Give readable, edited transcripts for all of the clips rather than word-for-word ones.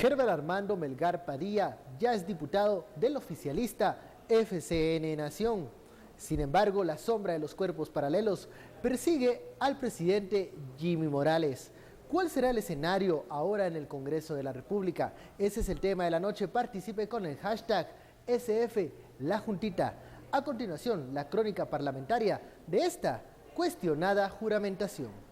Herbert Armando Melgar Padilla ya es diputado del oficialista FCN Nación. Sin embargo, la sombra de los cuerpos paralelos persigue al presidente Jimmy Morales. ¿Cuál será el escenario ahora en el Congreso de la República? Ese es el tema de la noche. Participe con el hashtag SF La Juntita. A continuación, la crónica parlamentaria de esta cuestionada juramentación.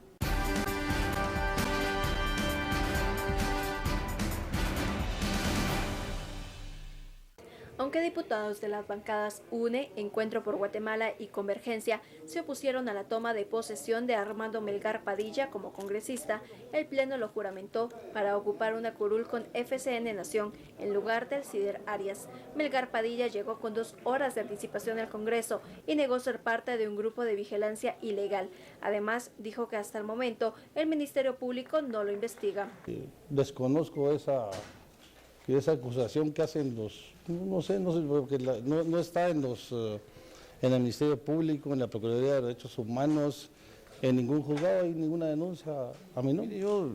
Aunque diputados de las bancadas UNE, Encuentro por Guatemala y Convergencia se opusieron a la toma de posesión de Armando Melgar Padilla como congresista, el Pleno lo juramentó para ocupar una curul con FCN Nación en lugar del Cider Arias. Melgar Padilla llegó con 2 horas de anticipación al Congreso y negó ser parte de un grupo de vigilancia ilegal. Además, dijo que hasta el momento el Ministerio Público no lo investiga. Desconozco esa acusación que hacen los, no sé, porque no está en el Ministerio Público, en la Procuraduría de Derechos Humanos, en ningún juzgado hay ninguna denuncia a mi nombre. Yo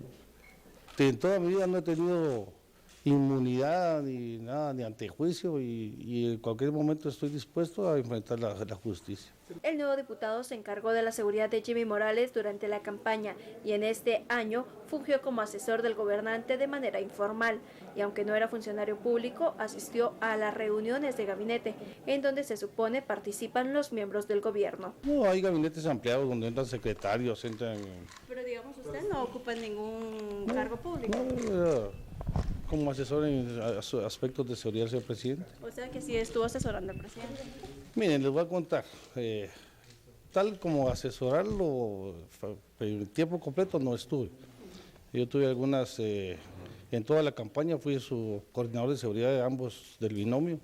en toda mi vida no he tenido inmunidad ni nada, ni antejuicio y en cualquier momento estoy dispuesto a enfrentar la justicia. El nuevo diputado se encargó de la seguridad de Jimmy Morales durante la campaña y en este año fungió como asesor del gobernante de manera informal y aunque no era funcionario público, asistió a las reuniones de gabinete en donde se supone participan los miembros del gobierno. No, hay gabinetes ampliados donde entran secretarios, entran... Pero digamos, usted no ocupa ningún cargo público. No, como asesor en aspectos de seguridad del presidente. O sea que sí estuvo asesorando al presidente. Miren, les voy a contar, tal como asesorarlo en tiempo completo no estuve. Yo tuve algunas, en toda la campaña fui su coordinador de seguridad de ambos del binomio.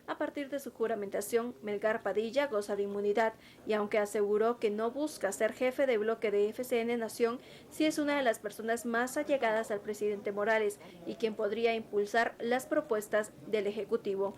A partir de su juramentación, Melgar Padilla goza de inmunidad y aunque aseguró que no busca ser jefe de bloque de FCN Nación, sí es una de las personas más allegadas al presidente Morales y quien podría impulsar las propuestas del Ejecutivo.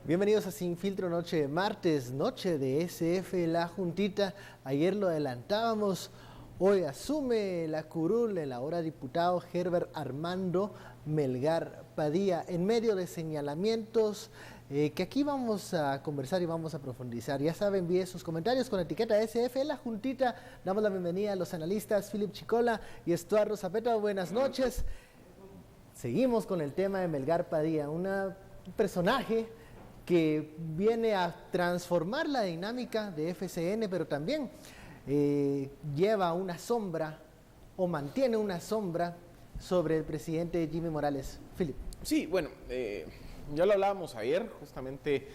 Bienvenidos a Sin Filtro, noche de martes, noche de SF La Juntita. Ayer lo adelantábamos, hoy asume la curul el ahora diputado Herbert Armando Melgar Padilla, en medio de señalamientos que aquí vamos a conversar y vamos a profundizar. Ya saben, envíe sus comentarios con etiqueta SF La Juntita. Damos la bienvenida a los analistas Philip Chicola y Estuardo Zapeta. Buenas noches. Seguimos con el tema de Melgar Padilla, un personaje que viene a transformar la dinámica de FCN, pero también lleva una sombra o mantiene una sombra sobre el presidente Jimmy Morales. Philip. Sí, bueno, ya lo hablábamos ayer, justamente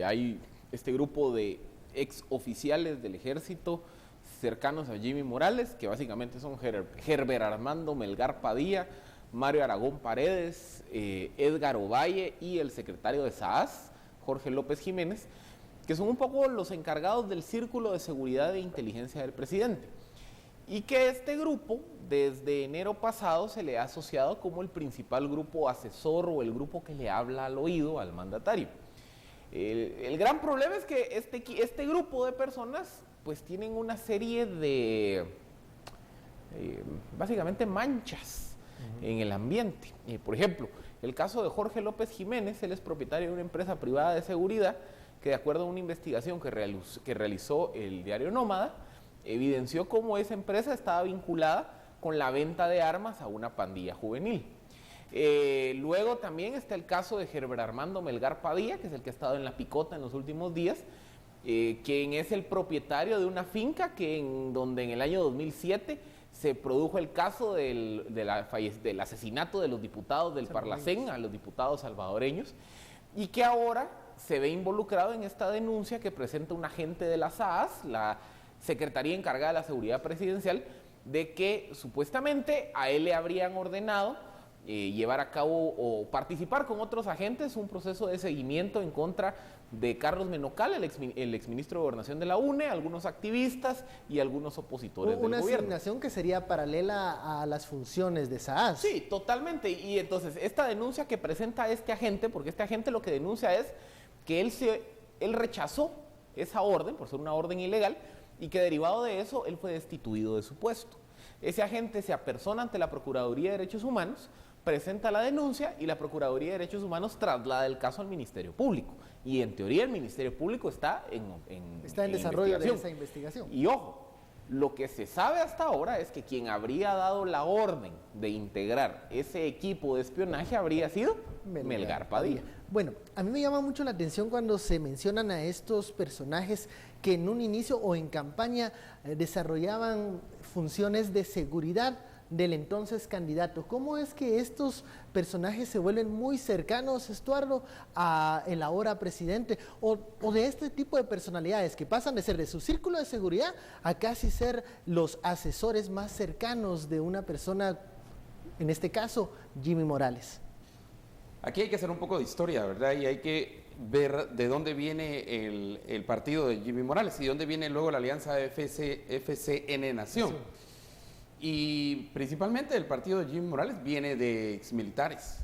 hay este grupo de exoficiales del ejército cercanos a Jimmy Morales, que básicamente son Herbert Armando Melgar Padilla, Mario Aragón Paredes, Edgar Ovalle y el secretario de SAAS, Jorge López Jiménez, que son un poco los encargados del círculo de seguridad e inteligencia del presidente. Y que este grupo, desde enero pasado, se le ha asociado como el principal grupo asesor o el grupo que le habla al oído al mandatario. El gran problema es que este grupo de personas pues tienen una serie de, básicamente, manchas en el ambiente. Por ejemplo, el caso de Jorge López Jiménez, él es propietario de una empresa privada de seguridad que, de acuerdo a una investigación que realizó el diario Nómada, evidenció cómo esa empresa estaba vinculada con la venta de armas a una pandilla juvenil. Luego también está el caso de Herbert Armando Melgar Padilla, que es el que ha estado en la picota en los últimos días, quien es el propietario de una finca donde en el año 2007 se produjo el caso del asesinato de los diputados del Parlacén, a los diputados salvadoreños, y que ahora se ve involucrado en esta denuncia que presenta un agente de la SAAS, la Secretaría encargada de la Seguridad Presidencial, de que supuestamente a él le habrían ordenado llevar a cabo o participar con otros agentes un proceso de seguimiento en contra de Carlos Menocal, el exministro de Gobernación de la UNE, algunos activistas y algunos opositores del gobierno. Una asignación que sería paralela a las funciones de SAAS. Sí, totalmente. Y entonces esta denuncia que presenta este agente, porque este agente lo que denuncia es que él rechazó esa orden, por ser una orden ilegal, y que derivado de eso él fue destituido de su puesto. Ese agente se apersona ante la Procuraduría de Derechos Humanos, presenta la denuncia y la Procuraduría de Derechos Humanos traslada el caso al Ministerio Público. Y en teoría el Ministerio Público está en desarrollo de esa investigación. Y ojo, lo que se sabe hasta ahora es que quien habría dado la orden de integrar ese equipo de espionaje habría sido Melgar Padilla. Bueno, a mí me llama mucho la atención cuando se mencionan a estos personajes que en un inicio o en campaña desarrollaban funciones de seguridad del entonces candidato. ¿Cómo es que estos personajes se vuelven muy cercanos, Estuardo, a el ahora presidente, o de este tipo de personalidades que pasan de ser de su círculo de seguridad a casi ser los asesores más cercanos de una persona, en este caso, Jimmy Morales? Aquí hay que hacer un poco de historia, ¿verdad? Y hay que ver de dónde viene el partido de Jimmy Morales y de dónde viene luego la alianza FCN Nación. Sí. Y principalmente el partido de Jimmy Morales viene de exmilitares,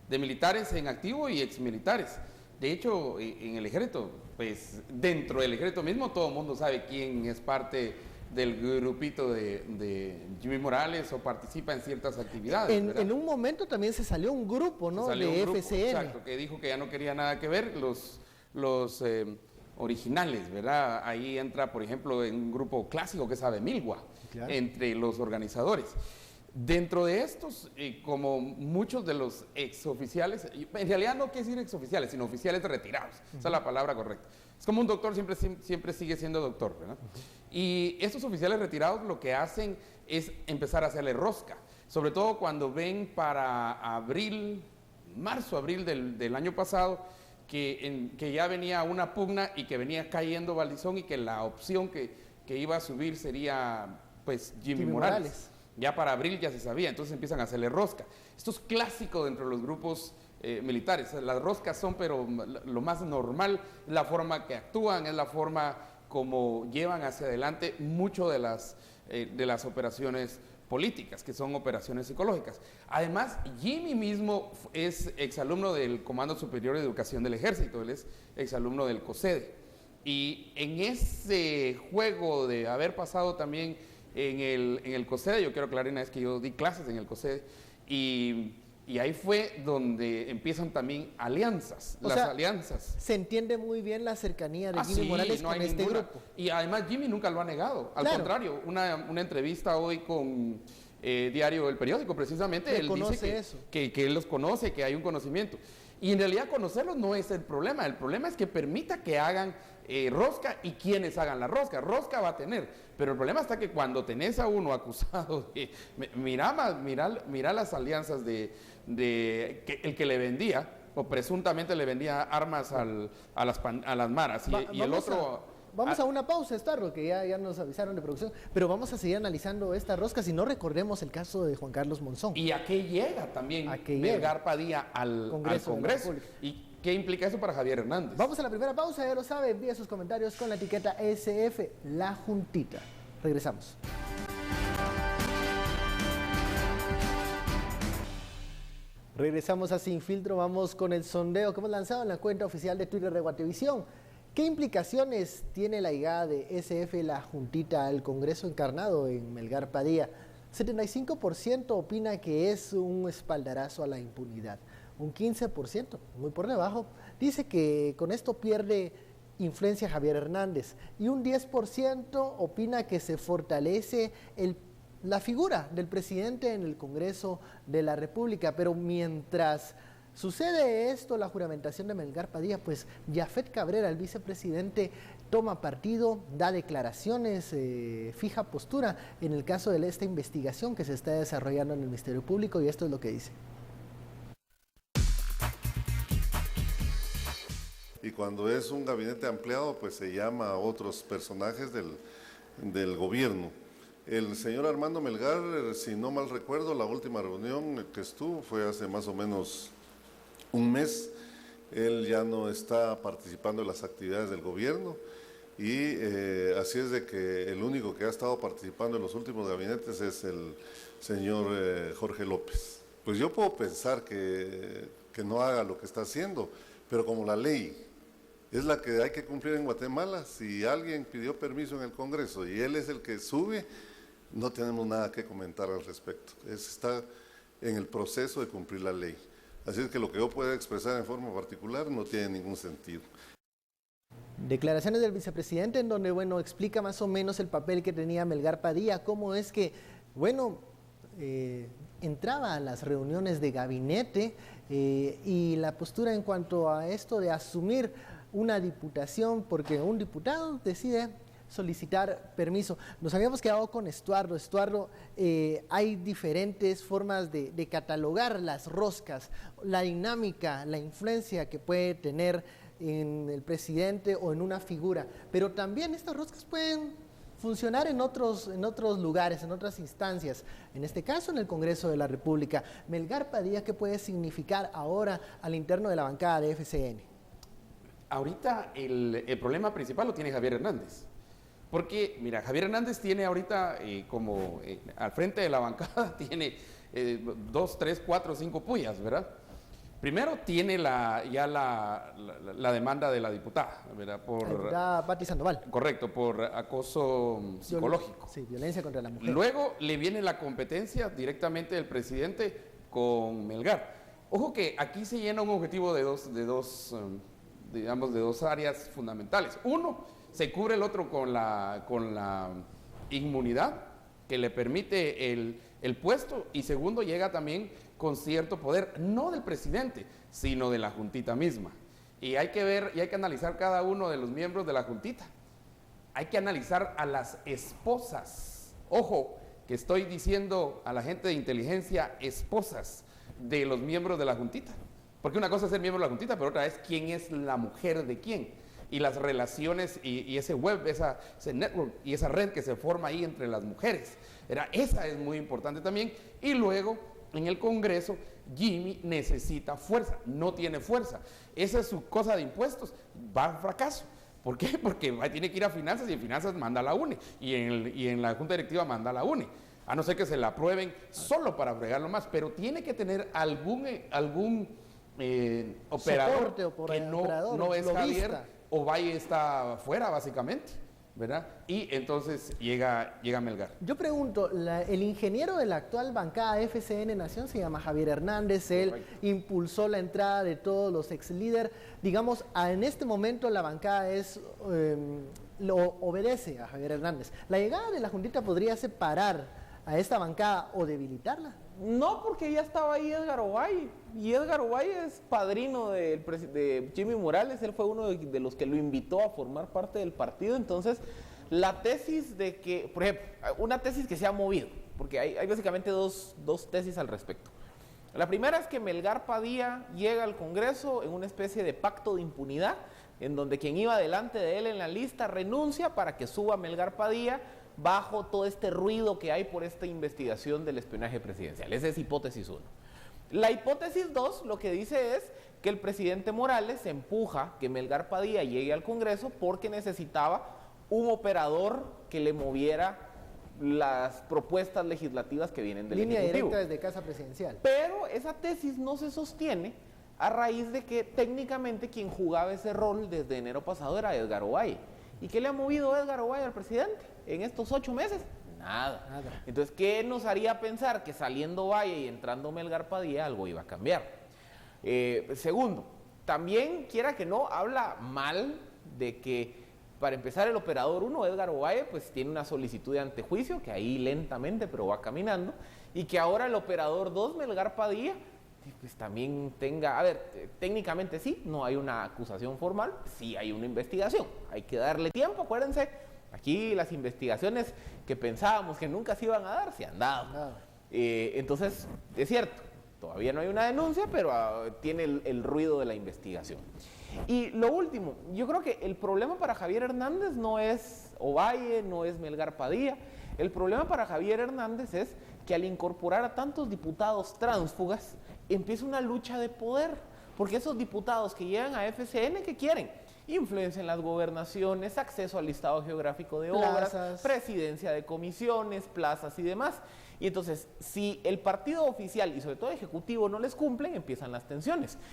de militares en activo y exmilitares. De hecho, en el ejército, pues dentro del ejército mismo todo el mundo sabe quién es parte del grupito de Jimmy Morales o participa en ciertas actividades. En un momento también se salió un grupo, ¿no? De FCN. Exacto, que dijo que ya no quería nada que ver los originales, ¿verdad? Ahí entra, por ejemplo, en un grupo clásico que es Abemilgua, claro, entre los organizadores. Dentro de estos, como muchos de los exoficiales, en realidad no quiere decir exoficiales, sino oficiales retirados, esa es la palabra correcta. Es como un doctor, siempre sigue siendo doctor, ¿verdad? Y estos oficiales retirados lo que hacen es empezar a hacerle rosca, sobre todo cuando ven para marzo, abril del año pasado, que ya venía una pugna y que venía cayendo Valdizón y que la opción que iba a subir sería pues Jimmy Morales. Ya para abril ya se sabía, entonces empiezan a hacerle rosca. Esto es clásico dentro de los grupos militares. Las roscas son, pero lo más normal, la forma que actúan, es la forma como llevan hacia adelante mucho de las operaciones políticas, que son operaciones psicológicas. Además, Jimmy mismo es exalumno del Comando Superior de Educación del Ejército, él es exalumno del COSEDE. Y en ese juego de haber pasado también en el COSEDE, yo quiero aclarar una vez que yo di clases en el COSEDE, y ahí fue donde empiezan también alianzas, alianzas. Se entiende muy bien la cercanía de Jimmy Morales con este grupo. Y además Jimmy nunca lo ha negado, al contrario, una entrevista hoy con Diario El Periódico, precisamente, él dice que él los conoce, que hay un conocimiento. Y en realidad conocerlos no es el problema es que permita que hagan rosca y quienes hagan la rosca. Rosca va a tener, pero el problema está que cuando tenés a uno acusado de... Mira las alianzas de el que le vendía, o presuntamente le vendía armas a las maras, y el otro... Vamos a una pausa, Estuardo, que ya nos avisaron de producción, pero vamos a seguir analizando esta rosca, si no recordemos el caso de Juan Carlos Monzón. ¿Y a qué llega también Melgar Padilla al Congreso? ¿Y qué implica eso para Javier Hernández? Vamos a la primera pausa, ya lo sabe, envía sus comentarios con la etiqueta SF, La Juntita. Regresamos. Regresamos a Sin Filtro, vamos con el sondeo que hemos lanzado en la cuenta oficial de Twitter de Guatevisión. ¿Qué implicaciones tiene la llegada de SF, La Juntita, al Congreso encarnado en Melgar Padilla? 75% opina que es un espaldarazo a la impunidad. Un 15%, muy por debajo, dice que con esto pierde influencia Javier Hernández. Y un 10% opina que se fortalece la figura del presidente en el Congreso de la República. Pero mientras sucede esto, la juramentación de Melgar Padilla, pues Yafet Cabrera, el vicepresidente, toma partido, da declaraciones, fija postura en el caso de esta investigación que se está desarrollando en el Ministerio Público, y esto es lo que dice. Y cuando es un gabinete ampliado, pues se llama a otros personajes del gobierno. El señor Armando Melgar, si no mal recuerdo, la última reunión que estuvo fue hace más o menos un mes. Él ya no está participando en las actividades del gobierno y así es de que el único que ha estado participando en los últimos gabinetes es el señor Jorge López. Pues yo puedo pensar que no haga lo que está haciendo, pero como la ley es la que hay que cumplir en Guatemala, si alguien pidió permiso en el Congreso y él es el que sube, no tenemos nada que comentar al respecto. Está en el proceso de cumplir la ley. Así es que lo que yo pueda expresar en forma particular no tiene ningún sentido. Declaraciones del vicepresidente en donde, bueno, explica más o menos el papel que tenía Melgar Padilla, cómo es que, bueno, entraba a las reuniones de gabinete y la postura en cuanto a esto de asumir una diputación, porque un diputado decide solicitar permiso. Nos habíamos quedado con Estuardo. Estuardo, hay diferentes formas de catalogar las roscas, la dinámica, la influencia que puede tener en el presidente o en una figura, pero también estas roscas pueden funcionar en otros lugares, en otras instancias, en este caso en el Congreso de la República. Melgar Padilla, ¿qué puede significar ahora al interno de la bancada de FCN? Ahorita el problema principal lo tiene Javier Hernández. Porque, mira, Javier Hernández tiene ahorita al frente de la bancada, tiene 2, 3, 4, 5 puyas, ¿verdad? Primero tiene ya la demanda de la diputada, ¿verdad? La diputada Pati Sandoval. Correcto, por acoso psicológico. Sí, violencia contra la mujer. Luego le viene la competencia directamente del presidente con Melgar. Ojo que aquí se llena un objetivo de dos áreas fundamentales. Uno, se cubre el otro con la inmunidad que le permite el puesto, y segundo, llega también con cierto poder, no del presidente, sino de la juntita misma. Y hay que ver y hay que analizar cada uno de los miembros de la juntita. Hay que analizar a las esposas. Ojo, que estoy diciendo a la gente de inteligencia, esposas de los miembros de la juntita. Porque una cosa es ser miembro de la juntita, pero otra es quién es la mujer de quién. Y las relaciones y ese web, ese network y esa red que se forma ahí entre las mujeres. Esa es muy importante también. Y luego, en el Congreso, Jimmy necesita fuerza, no tiene fuerza. Esa es su cosa de impuestos, va a fracaso. ¿Por qué? Porque tiene que ir a finanzas y en finanzas manda a la UNE. Y en la Junta Directiva manda a la UNE. A no ser que se la aprueben solo para fregarlo más, pero tiene que tener algún operador que no es Javier, o Valle está afuera, básicamente, ¿verdad? Y entonces llega Melgar. Yo pregunto, el ingeniero de la actual bancada FCN Nación se llama Javier Hernández. Él impulsó la entrada de todos los ex líderes. Digamos, en este momento la bancada obedece a Javier Hernández. ¿La llegada de la juntita podría separar a esta bancada o debilitarla? No, porque ya estaba ahí Edgar Ovalle, y Edgar Ovalle es padrino de Jimmy Morales. Él fue uno de los que lo invitó a formar parte del partido. Entonces, la tesis de que, por ejemplo, una tesis que se ha movido, porque hay básicamente dos tesis al respecto. La primera es que Melgar Padilla llega al Congreso en una especie de pacto de impunidad, en donde quien iba delante de él en la lista renuncia para que suba Melgar Padilla, bajo todo este ruido que hay por esta investigación del espionaje presidencial. Esa es hipótesis 1. La hipótesis 2 lo que dice es que el presidente Morales empuja que Melgar Padilla llegue al Congreso porque necesitaba un operador que le moviera las propuestas legislativas que vienen del Ejecutivo. Línea directa desde Casa Presidencial. Pero esa tesis no se sostiene a raíz de que técnicamente quien jugaba ese rol desde enero pasado era Edgar Ovalle. ¿Y qué le ha movido Edgar Ovalle al presidente en estos 8 meses? Nada. Entonces, ¿qué nos haría pensar que saliendo Ovalle y entrando Melgar Padilla algo iba a cambiar? Segundo, también, quiera que no, habla mal de que, para empezar, el operador 1, Edgar Ovalle, pues tiene una solicitud de antejuicio, que ahí lentamente, pero va caminando, y que ahora el operador 2, Melgar Padilla, pues también tenga, a ver, técnicamente sí, no hay una acusación formal, sí hay una investigación, hay que darle tiempo, acuérdense, aquí las investigaciones que pensábamos que nunca se iban a dar, se han dado. Entonces, es cierto, todavía no hay una denuncia, pero tiene el ruido de la investigación. Y lo último, yo creo que el problema para Javier Hernández no es Ovalle, no es Melgar Padilla, el problema para Javier Hernández es que al incorporar a tantos diputados tránsfugas, empieza una lucha de poder, porque esos diputados que llegan a FCN, ¿qué quieren? Influencia en las gobernaciones, acceso al listado geográfico de obras, presidencia de comisiones, plazas y demás. Y entonces, si el partido oficial y sobre todo el ejecutivo no les cumplen, empiezan las tensiones.